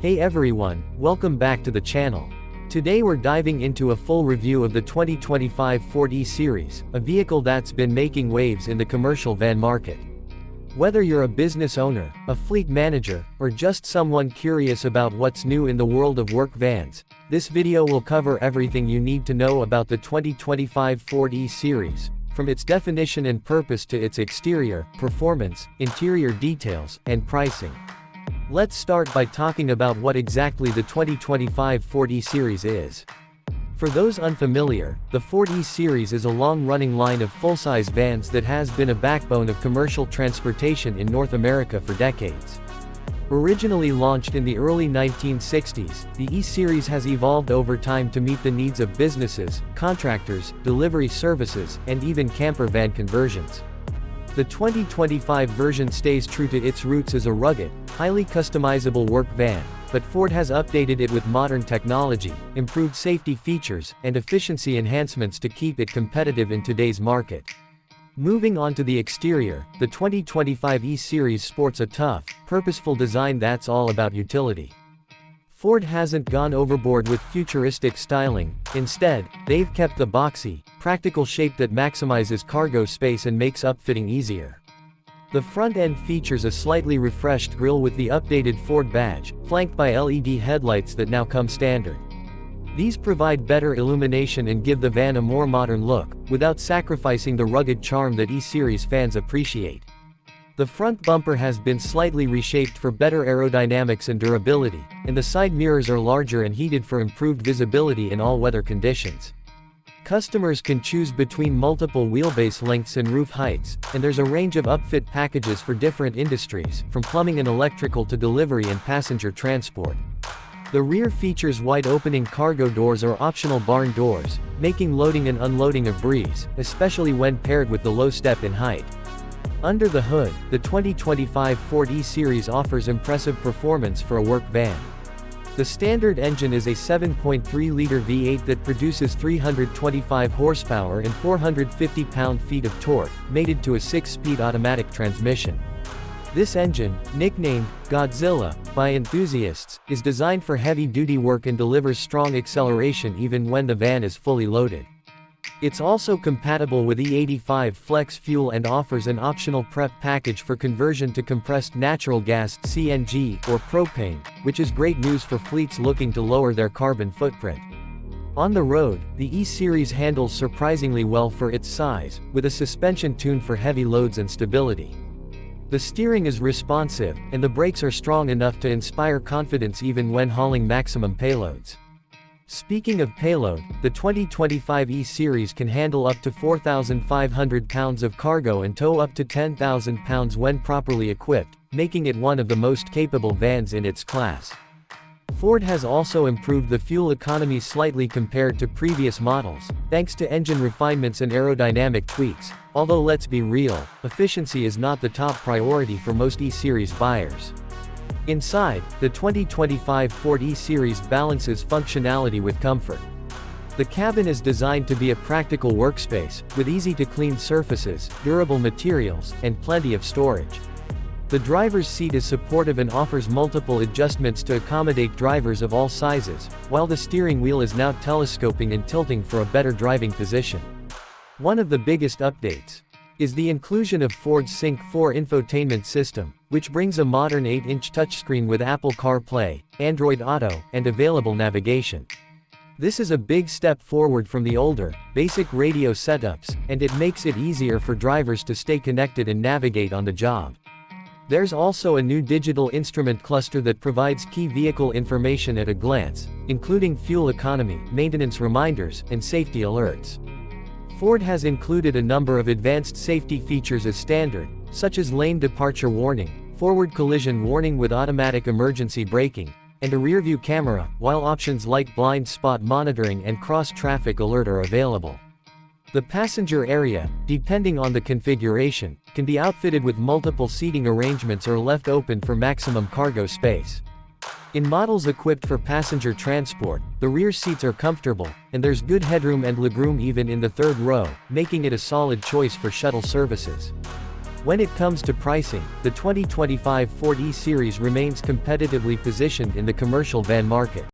Hey everyone, welcome back to the channel. Today we're diving into a full review of the 2025 Ford E-Series, a vehicle that's been making waves in the commercial van market. Whether you're a business owner, a fleet manager, or just someone curious about what's new in the world of work vans, this video will cover everything you need to know about the 2025 Ford E-Series, from its definition and purpose to its exterior, performance, interior details, and pricing. Let's start by talking about what exactly the 2025 Ford E-Series is. For those unfamiliar, the Ford E-Series is a long-running line of full-size vans that has been a backbone of commercial transportation in North America for decades. Originally launched in the early 1960s, the E-Series has evolved over time to meet the needs of businesses, contractors, delivery services, and even camper van conversions. The 2025 version stays true to its roots as a rugged, highly customizable work van, but Ford has updated it with modern technology, improved safety features, and efficiency enhancements to keep it competitive in today's market. Moving on to the exterior, the 2025 E-Series sports a tough, purposeful design that's all about utility. Ford hasn't gone overboard with futuristic styling. Instead, they've kept the boxy, practical shape that maximizes cargo space and makes upfitting easier. The front end features a slightly refreshed grille with the updated Ford badge, flanked by LED headlights that now come standard. These provide better illumination and give the van a more modern look, without sacrificing the rugged charm that E-Series fans appreciate. The front bumper has been slightly reshaped for better aerodynamics and durability, and the side mirrors are larger and heated for improved visibility in all weather conditions. Customers can choose between multiple wheelbase lengths and roof heights, and there's a range of upfit packages for different industries, from plumbing and electrical to delivery and passenger transport. The rear features wide-opening cargo doors or optional barn doors, making loading and unloading a breeze, especially when paired with the low step in height. Under the hood, the 2025 Ford E-Series offers impressive performance for a work van. The standard engine is a 7.3-liter V8 that produces 325 horsepower and 450 pound-feet of torque, mated to a 6-speed automatic transmission. This engine, nicknamed Godzilla by enthusiasts, is designed for heavy-duty work and delivers strong acceleration even when the van is fully loaded. It's also compatible with E85 flex fuel and offers an optional prep package for conversion to compressed natural gas (CNG) or propane, which is great news for fleets looking to lower their carbon footprint. On the road, the E-Series handles surprisingly well for its size, with a suspension tuned for heavy loads and stability. The steering is responsive, and the brakes are strong enough to inspire confidence even when hauling maximum payloads. Speaking of payload, the 2025 E-Series can handle up to 4,500 pounds of cargo and tow up to 10,000 pounds when properly equipped, making it one of the most capable vans in its class. Ford has also improved the fuel economy slightly compared to previous models, thanks to engine refinements and aerodynamic tweaks, although let's be real, efficiency is not the top priority for most E-Series buyers. Inside, the 2025 Ford E-Series balances functionality with comfort. The cabin is designed to be a practical workspace, with easy-to-clean surfaces, durable materials, and plenty of storage. The driver's seat is supportive and offers multiple adjustments to accommodate drivers of all sizes, while the steering wheel is now telescoping and tilting for a better driving position. One of the biggest updates is the inclusion of Ford's Sync 4 infotainment system, which brings a modern 8-inch touchscreen with Apple CarPlay, Android Auto, and available navigation. This is a big step forward from the older, basic radio setups, and it makes it easier for drivers to stay connected and navigate on the job. There's also a new digital instrument cluster that provides key vehicle information at a glance, including fuel economy, maintenance reminders, and safety alerts. Ford has included a number of advanced safety features as standard, such as lane departure warning, forward collision warning with automatic emergency braking, and a rear-view camera, while options like blind spot monitoring and cross-traffic alert are available. The passenger area, depending on the configuration, can be outfitted with multiple seating arrangements or left open for maximum cargo space. In models equipped for passenger transport, the rear seats are comfortable, and there's good headroom and legroom even in the third row, making it a solid choice for shuttle services. When it comes to pricing, the 2025 Ford E-Series remains competitively positioned in the commercial van market.